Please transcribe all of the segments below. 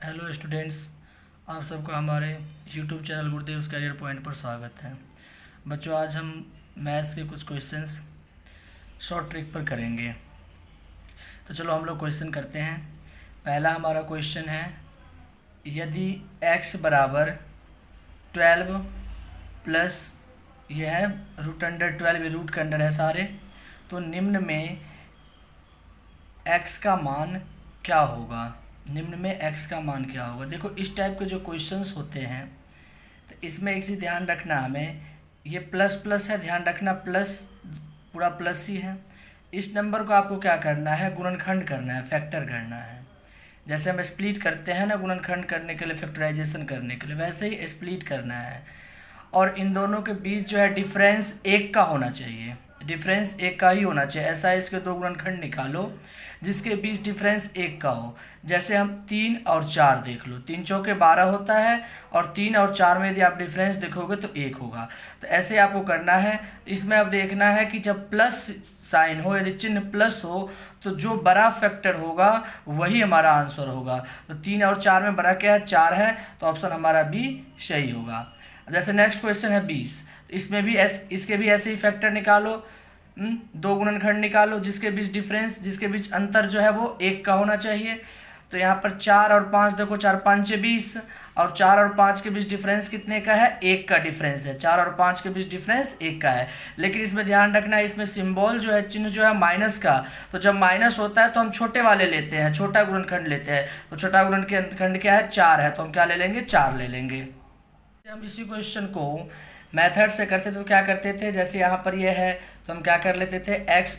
Hello students, आप सबका हमारे यूट्यूब चैनल गुरुदेव करियर पॉइंट पर स्वागत है। बच्चों, आज हम मैथ्स के कुछ क्वेश्चंस शॉर्ट ट्रिक पर करेंगे। तो चलो हम लोग क्वेश्चन करते हैं। पहला हमारा क्वेश्चन है, यदि x बराबर 12 प्लस यह है √12, रूट के अंडर है सारे, तो निम्न में x का मान क्या होगा। निम्न में x का मान क्या होगा। देखो, इस टाइप के जो क्वेश्चंस होते हैं तो इसमें एक चीज़ ध्यान रखना, हमें ये प्लस प्लस है, ध्यान रखना प्लस पूरा प्लस ही है। इस नंबर को आपको क्या करना है, गुणनखंड करना है, फैक्टर करना है। जैसे हम स्प्लिट करते हैं ना गुणनखंड करने के लिए, फैक्टराइजेशन करने के लिए, वैसे ही स्प्लिट करना है। और इन दोनों के बीच जो है डिफरेंस एक का होना चाहिए, डिफरेंस एक का ही होना चाहिए। ऐसा इसके दो गुणनखंड निकालो जिसके बीच डिफरेंस एक का हो। जैसे हम 3 और 4 देख लो, 3 चौके 12 होता है, और 3 और 4 में यदि आप डिफरेंस देखोगे तो 1 होगा। तो ऐसे आपको करना है। तो इसमें अब देखना है कि जब प्लस साइन हो, यदि चिन्ह प्लस हो, तो जो बड़ा फैक्टर होगा वही हमारा आंसर होगा। तो 3 और 4 में बड़ा क्या है, 4 है, तो ऑप्शन हमारा बी सही होगा। जैसे नेक्स्ट क्वेश्चन है 20, तो इसमें भी इसके भी ऐसे ही फैक्टर निकालो, दो गुणनखंड निकालो जिसके बीच डिफरेंस, जिसके बीच अंतर जो है वो एक का होना चाहिए। तो यहाँ पर 4 और 5 देखो, 4 5 20, और 4 और 5 के बीच डिफरेंस कितने का है, एक का डिफरेंस है। 4 और 5 के बीच डिफरेंस एक का है। लेकिन इसमें ध्यान रखना है, इसमें सिंबल जो है, चिन्ह जो है माइनस का, तो जब माइनस होता है तो हम छोटे वाले लेते हैं, छोटा गुणनखंड लेते हैं। तो छोटा गुणनखंड क्या है, 4 है, तो हम क्या ले लेंगे, 4 ले लेंगे। हम इसी क्वेश्चन को मेथड से करते थे तो क्या करते थे, जैसे यहाँ पर ये है तो हम क्या कर लेते थे, x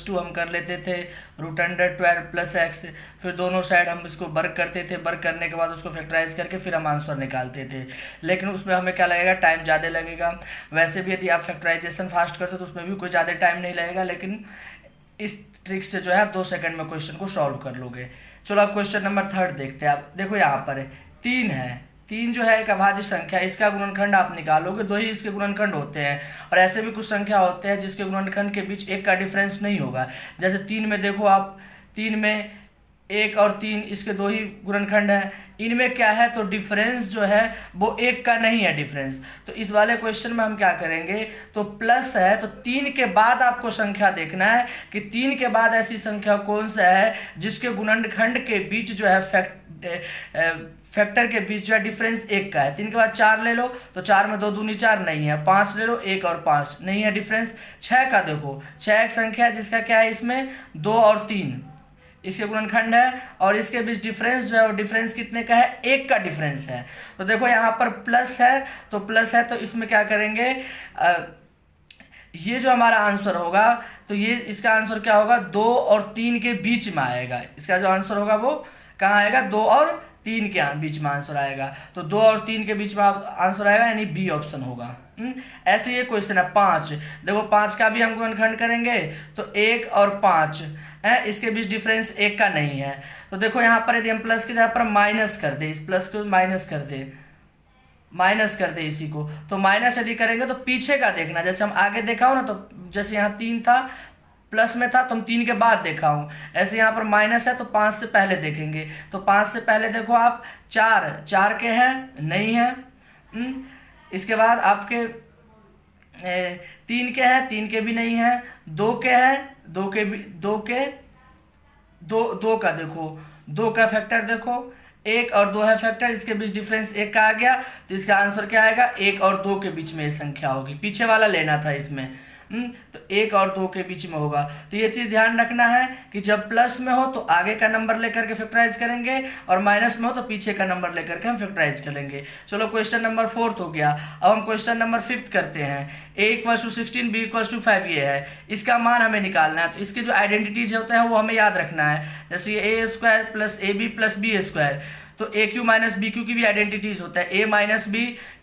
= हम कर लेते थे √12 प्लस x, फिर दोनों साइड हम इसको वर्क करते थे, वर्क करने के बाद उसको फैक्टराइज करके फिर हम आंसर निकालते थे। लेकिन उसमें हमें क्या लगेगा, टाइम ज़्यादा लगेगा। वैसे भी यदि आप फैक्टराइजेशन फास्ट करते हो तो उसमें भी कोई ज़्यादा टाइम नहीं लगेगा, लेकिन इस ट्रिक से जो है आप 2 सेकंड में क्वेश्चन को सॉल्व कर लोगे। चलो अब क्वेश्चन नंबर 3 देखते हैं। आप देखो यहाँ पर 3 है, 3 जो है एक अभाज्य संख्या, इसका गुणनखंड आप निकालोगे, 2 ही इसके गुणनखंड होते हैं। और ऐसे भी कुछ संख्या होते हैं जिसके गुणनखंड के बीच एक का डिफरेंस नहीं होगा। जैसे 3 में देखो आप, 3 में 1 और 3 इसके 2 ही गुणनखंड हैं। इनमें क्या है, तो डिफरेंस जो है वो एक का नहीं है डिफरेंस। तो इस वाले क्वेश्चन में हम क्या करेंगे, तो प्लस है तो 3 के बाद आपको संख्या देखना है कि 3 के बाद ऐसी संख्या कौन सा है जिसके गुणनखंड के बीच जो है फैक्टर के बीच जो है डिफरेंस एक का है। 3 के बाद 4 ले लो, तो 4 में 2 दूनी 4 नहीं है, 5 ले लो, 1 और 5 नहीं है डिफरेंस। 6 का देखो, 6 एक संख्या है जिसका क्या है, इसमें 2 और 3 इसके गुणनखंड है, और इसके बीच डिफरेंस जो है वो डिफरेंस कितने का है, एक का डिफरेंस है। तो देखो यहाँ पर प्लस है, तो प्लस है तो इसमें क्या करेंगे, ये जो हमारा आंसर होगा, तो ये इसका आंसर क्या होगा, 2 और 3 के बीच में आएगा। इसका जो आंसर होगा वो कहाँ आएगा, 2 और 3 के बीच में आंसर आएगा। तो 2 और 3 के बीच में आंसर आएगा, यानी बी ऑप्शन होगा। ऐसे ये क्वेश्चन है 5, देखो 5 का भी हम गुणनखंड करेंगे तो 1 और 5 है, इसके बीच डिफरेंस एक का नहीं है। तो देखो यहाँ पर यदि हम प्लस की जगह पर माइनस कर दे, इस प्लस को माइनस कर दे, माइनस कर दे इसी को, तो माइनस यदि करेंगे तो पीछे का देखना। जैसे हम आगे देखा हो ना, तो जैसे यहाँ 3 था, प्लस में था तो हम 3 के बाद देखा हूँ, ऐसे यहाँ पर माइनस है तो 5 से पहले देखेंगे। तो 5 से पहले देखो आप 4 के हैं, नहीं है। इसके बाद आपके 3 के हैं, 3 के भी नहीं है। 2 के हैं, 2 के भी, 2 का देखो, 2 का फैक्टर देखो, 1 और 2 है फैक्टर, इसके बीच डिफरेंस एक का आ गया, तो इसका आंसर क्या आएगा, 1 और 2 के बीच में ये संख्या होगी। पीछे वाला लेना था इसमें, तो 1 और 2 के बीच में होगा। तो ये चीज़ ध्यान रखना है कि जब प्लस में हो तो आगे का नंबर लेकर के फैक्टराइज करेंगे, और माइनस में हो तो पीछे का नंबर लेकर के हम फैक्टराइज करेंगे। चलो क्वेश्चन नंबर 4 हो गया। अब हम क्वेश्चन नंबर 5 करते हैं। a = 16, b = 5 ये है, इसका मान हमें निकालना है। तो इसके जो आइडेंटिटीज होते हैं वो हमें याद रखना है। जैसे ये a² + ab + b², तो AQ - BQ की भी आइडेंटिटीज होता है। A - B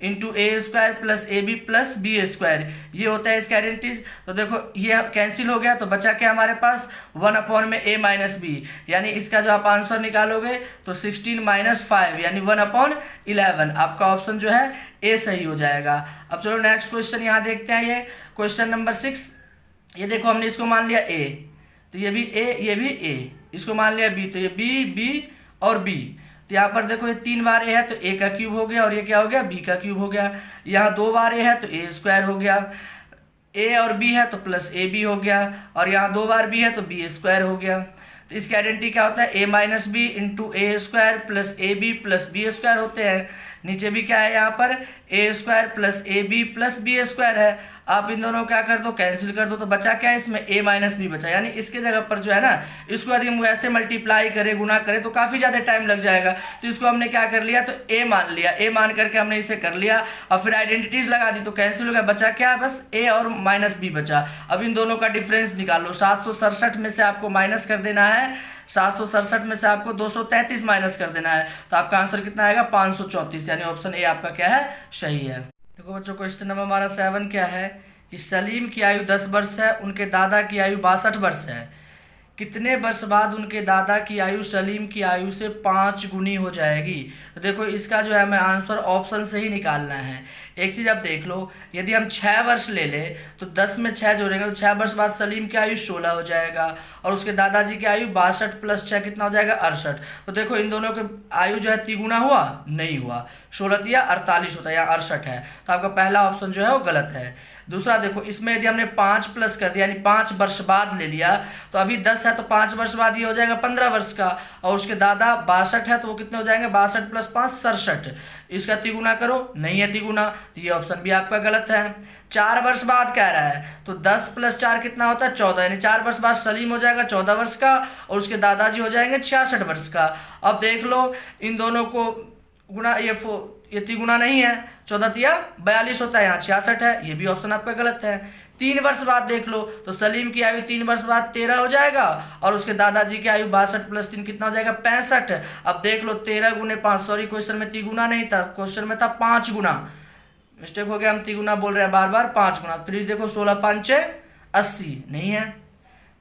× A² + AB + B², ये होता है इसका आइडेंटिटीज। तो देखो ये कैंसिल हो गया, तो बचा क्या हमारे पास, 1/A - B, यानी इसका जो आप आंसर निकालोगे तो 16 - 5 यानी 1/11। आपका ऑप्शन जो है ए सही हो जाएगा। अब चलो नेक्स्ट क्वेश्चन यहाँ देखते हैं। ये क्वेश्चन नंबर 6, ये देखो हमने इसको मान लिया A, तो ये भी A, ये भी A, इसको मान लिया B, तो ये B और B, तो यहाँ पर देखो ये 3 बार ए है तो ए का क्यूब हो गया, और ये क्या हो गया, बी का क्यूब हो गया। यहाँ 2 बार ए है तो ए स्क्वायर हो गया, ए और बी है तो प्लस ए बी हो गया, और यहाँ 2 बार बी है तो बी स्क्वायर हो गया। तो इसकी आइडेंटिटी क्या होता है, a minus b into a square plus a b plus b square होते हैं। नीचे भी क्या है, यहाँ पर a square plus a b plus b square है। आप इन दोनों क्या कर दो, कैंसिल कर दो, तो बचा क्या है इसमें, ए माइनस बी बचा। यानी इसके जगह पर जो है ना, इसको यदि हम वैसे मल्टीप्लाई करें, गुना करें, तो काफ़ी ज़्यादा टाइम लग जाएगा। तो इसको हमने क्या कर लिया, तो ए मान लिया, ए मान करके हमने इसे कर लिया, और फिर आइडेंटिटीज लगा दी, तो कैंसिल हो गया, बचा क्या, बस ए और माइनस बी बचा। अब इन दोनों का डिफरेंस निकाल लो। 767 में से आपको माइनस कर देना है, 767 में से आपको 233 माइनस कर देना है, तो आपका आंसर कितना आएगा, 534। यानी ऑप्शन ए आपका क्या है, सही है। देखो बच्चों, क्वेश्चन नंबर हमारा 7 क्या है कि सलीम की आयु 10 वर्ष है, उनके दादा की आयु 62 वर्ष है। कितने वर्ष बाद उनके दादा की आयु सलीम की आयु से 5 गुनी हो जाएगी। तो देखो इसका जो है हमें आंसर ऑप्शन से ही निकालना है। एक चीज़ आप देख लो, यदि हम 6 वर्ष ले ले तो 10 में 6 जोड़ेंगे तो 6 वर्ष बाद सलीम की आयु 16 हो जाएगा, और उसके दादाजी की आयु 62 प्लस 6 कितना हो जाएगा, 68। तो देखो इन दोनों के आयु जो है तिगुना हुआ, नहीं हुआ, 16 या 48 होता है, या 68 है। तो आपका पहला ऑप्शन जो है वो गलत है। दूसरा देखो, इसमें यदि हमने 5 प्लस कर दिया, यानी 5 वर्ष बाद ले लिया, तो अभी 10 है तो 5 वर्ष बाद ये हो जाएगा 15 वर्ष का, और उसके दादा 62 है तो वो कितने हो जाएंगे, 62 प्लस 5 67। इसका तिगुना करो, नहीं है तिगुना, तो ये ऑप्शन भी आपका गलत है। 4 वर्ष बाद कह रहा है, तो 10 प्लस 4 कितना होता है, 14, यानी 4 वर्ष बाद सलीम हो जाएगा 14 वर्ष का, और उसके दादाजी हो जाएंगे 66 वर्ष का। अब देख लो इन दोनों को गुना, ये तिगुना नहीं है, 14 तिया 42 होता है, यहाँ 66 है, ये भी ऑप्शन आपका गलत है। 3 वर्ष बाद देख लो, तो सलीम की आयु 3 वर्ष बाद 13 हो जाएगा, और उसके दादाजी की आयु 62 प्लस 3 कितना हो जाएगा, 65। अब देख लो 13 गुने 5, सॉरी क्वेश्चन में तिगुना नहीं था, क्वेश्चन में था 5 गुना, मिस्टेक हो गया, हम तिगुना बोल रहे हैं बार बार, 5 गुना। फिर देखो 16 5 80 नहीं है,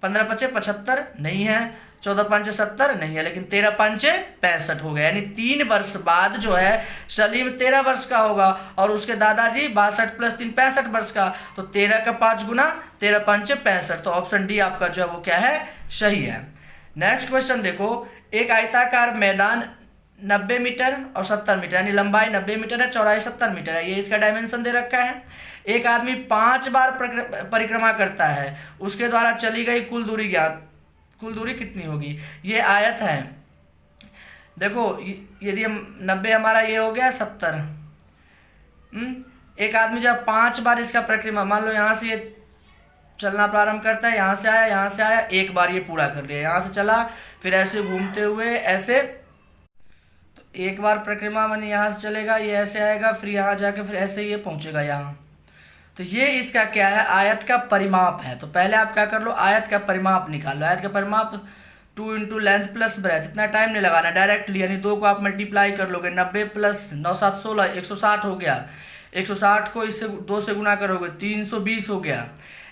15 5 75 नहीं है, 14 5 70 नहीं है, लेकिन 13 5 65 हो गया। यानी 3 वर्ष बाद जो है सलीम 13 वर्ष का होगा, और उसके दादाजी 62 प्लस 3 65 वर्ष का, तो 13 का 5 गुना, 13 5 65। तो ऑप्शन डी आपका जो है वो क्या है, सही है। नेक्स्ट क्वेश्चन देखो, एक आयताकार मैदान 90 मीटर और 70 मीटर, यानी लंबाई 90 मीटर है, चौड़ाई 70 मीटर है, ये इसका डायमेंशन दे रखा है। एक आदमी 5 बार परिक्रमा करता है, उसके द्वारा चली गई कुल दूरी ज्ञात, कुल दूरी कितनी होगी। ये आयत है, देखो यदि हम 90 हमारा ये हो गया 70, एक आदमी जब 5 बार इसका परिक्रमा, मान लो यहाँ से ये चलना प्रारंभ करता है, यहाँ से आया, एक बार ये पूरा कर लिया, यहाँ से चला, फिर ऐसे घूमते हुए ऐसे, तो एक बार परिक्रमा माने यहाँ से चलेगा, ये ऐसे आएगा, फिर यहाँ जाके फिर ऐसे ये पहुँचेगा यहाँ। तो ये इसका क्या है, आयत का परिमाप है। तो पहले आप क्या कर लो, आयत का परिमाप निकाल लो। आयत का परिमाप 2 इंटू लेंथ प्लस ब्रेथ, इतना टाइम नहीं लगाना, डायरेक्टली, यानी 2 को आप मल्टीप्लाई कर लोगे, 90 प्लस 9 7 16 160 हो गया, 160 को इससे 2 से गुना करोगे 320 हो गया।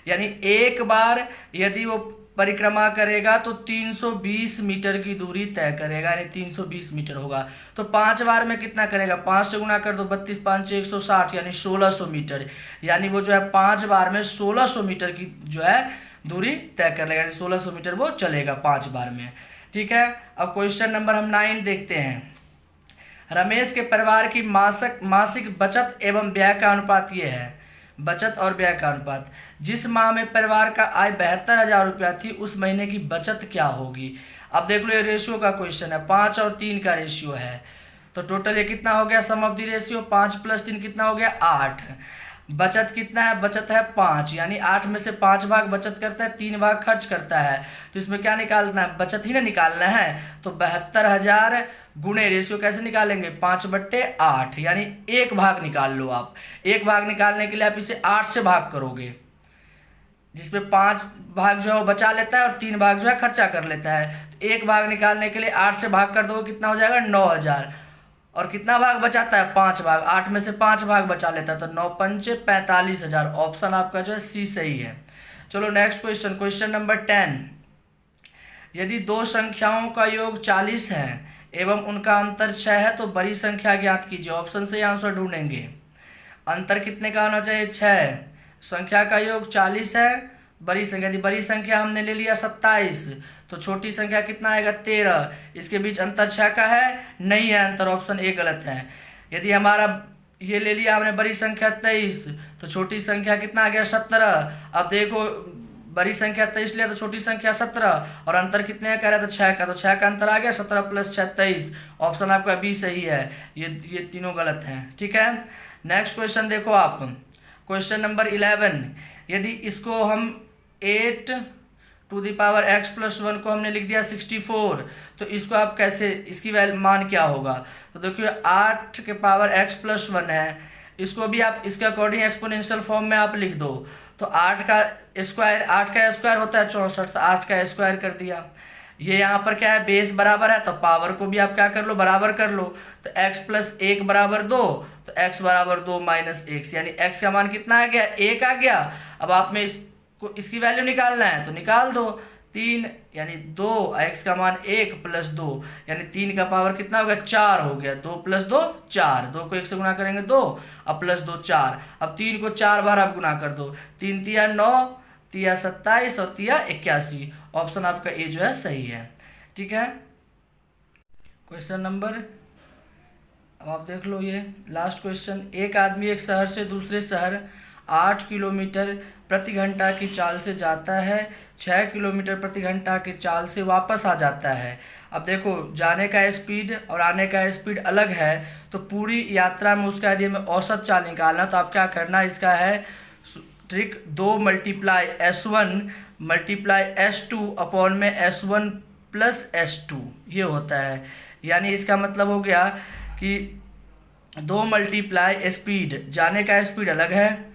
यानी एक बार यदि वो परिक्रमा करेगा तो 320 मीटर की दूरी तय करेगा, यानी 320 मीटर होगा। तो 5 बार में कितना करेगा, 5 से गुना कर दो, 32 5 160, यानी 1600 मीटर। यानी वो जो है 5 बार में 1600 मीटर की जो है दूरी तय कर लेगा, यानी 1600 मीटर वो चलेगा 5 बार में। ठीक है, अब क्वेश्चन नंबर हम 9 देखते हैं। रमेश के परिवार की मासिक बचत एवं व्यय का अनुपात ये है, बचत और व्यय का अनुपात। जिस माह में परिवार का आय 72,000 रुपया थी, उस महीने की बचत क्या होगी। अब देख लो ये रेशियो का क्वेश्चन है, 5 और 3 का रेशियो है, तो टोटल ये कितना हो गया, सम ऑफ द रेशियो, 5 प्लस 3 कितना हो गया, 8। बचत कितना है, बचत है 5, यानी 8 में से 5 भाग बचत करता है, 3 भाग खर्च करता है। तो इसमें क्या निकालना है, बचत ही ना निकालना है। तो 72,000 गुणे रेशियो कैसे निकालेंगे, 5/8, यानी 1 भाग निकाल लो आप। 1 भाग निकालने के लिए आप इसे 8 से भाग करोगे, जिसमें 5 भाग जो है वो बचा लेता है और 3 भाग जो है खर्चा कर लेता है। तो 1 भाग निकालने के लिए 8 से भाग कर दो, कितना हो जाएगा, 9,000। और कितना भाग बचाता है, 5 भाग, 8 में से 5 भाग बचा लेता है, तो 9 पंचे 45,000। ऑप्शन आपका जो है सी सही है। चलो नेक्स्ट क्वेश्चन, क्वेश्चन नंबर 10। यदि 2 संख्याओं का योग 40 है एवं उनका अंतर 6 है, तो बड़ी संख्या ज्ञात कीजिए। ऑप्शन से आंसर ढूंढेंगे। अंतर कितने का होना चाहिए, 6। संख्या का योग 40 है बड़ी संख्या थी, बड़ी संख्या हमने ले लिया 27, तो छोटी संख्या कितना आएगा 13। इसके बीच अंतर 6 का है, नहीं है अंतर, ऑप्शन ए गलत है। यदि हमारा ये ले लिया हमने बड़ी संख्या 23, तो छोटी संख्या कितना आ गया 17। अब देखो बड़ी संख्या 23 लिया तो छोटी संख्या 17, और अंतर कितने का कह रहा था 6 का, तो 6 का अंतर आ गया, 17 + 6 23। ऑप्शन आपका बी सही है, ये तीनों गलत हैं। ठीक है, नेक्स्ट क्वेश्चन देखो आप, क्वेश्चन नंबर 11। यदि इसको हम 8 टू द पावर x + 1 को हमने लिख दिया 64, तो इसको आप कैसे, इसकी मान क्या होगा? तो देखिए 8 के पावर x + 1 है, इसको भी आप इसके अकॉर्डिंग एक्सपोनेंशियल फॉर्म में आप लिख दो। तो 8 का स्क्वायर होता है 64, तो 8 का स्क्वायर कर दिया। ये यहाँ पर क्या है, बेस बराबर है, तो पावर को भी आप क्या कर लो, बराबर कर लो। तो x + 1 = 2, तो x = 2 - x, यानी x का मान कितना आ गया, 1 आ गया। अब आप में इसकी वैल्यू निकालना है तो निकाल दो, 3 यानी 2, x का मान 1 + 2 यानी 3 का पावर कितना हो गया, 4 हो गया। 2 + 2 4, 2 को 1 से गुना करेंगे 2, अब +2 4। अब 3 को 4 बार आप गुना कर दो, 3 × 9, 3 × 27 और 3 × 81। ऑप्शन आपका ए जो है सही है। ठीक है, क्वेश्चन नंबर, अब आप देख लो ये लास्ट क्वेश्चन। एक आदमी एक शहर से दूसरे शहर 8 किलोमीटर प्रति घंटा की चाल से जाता है, 6 किलोमीटर प्रति घंटा की चाल से वापस आ जाता है। अब देखो जाने का स्पीड और आने का स्पीड अलग है, तो पूरी यात्रा में उसका यदि हमें औसत चाल निकालना, तो आप क्या करना, इसका है ट्रिक 2 × S1 × S2 अपॉन में S1 + S2 ये होता है। यानी इसका मतलब हो गया कि 2 × स्पीड, जाने का स्पीड अलग है,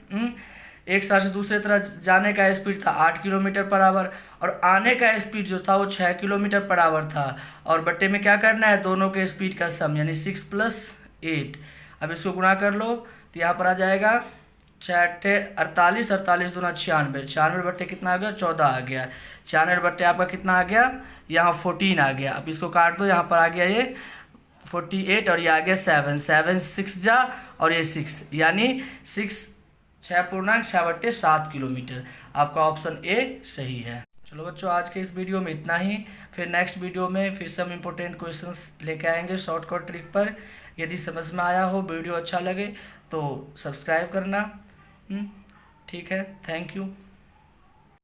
एक शहर से दूसरे तरफ जाने का स्पीड था 8 किलोमीटर पर आवर, और आने का स्पीड जो था वो 6 किलोमीटर पर आवर था, और बट्टे में क्या करना है, दोनों के स्पीड का सम, यानी 6 + 8। अब इसको गुणा कर लो, तो यहाँ पर आ जाएगा 6 × 48, 48 दूना 96, 96 बट्टे कितना आ गया, 14 आ गया। 96 बट्टे आपका कितना आ गया, यहाँ 14 आ गया। अब इसको काट दो, यहाँ पर आ गया ये 48 और ये आ गया 7, 7 6 जा और ये 6, यानी 6.6 किलोमीटर। आपका ऑप्शन ए सही है। चलो बच्चों, आज के इस वीडियो में इतना ही। फिर नेक्स्ट वीडियो में फिर से हम इम्पोर्टेंट क्वेश्चंस लेके आएंगे शॉर्टकट ट्रिक पर। यदि समझ में आया हो, वीडियो अच्छा लगे तो सब्सक्राइब करना। ठीक है, थैंक यू।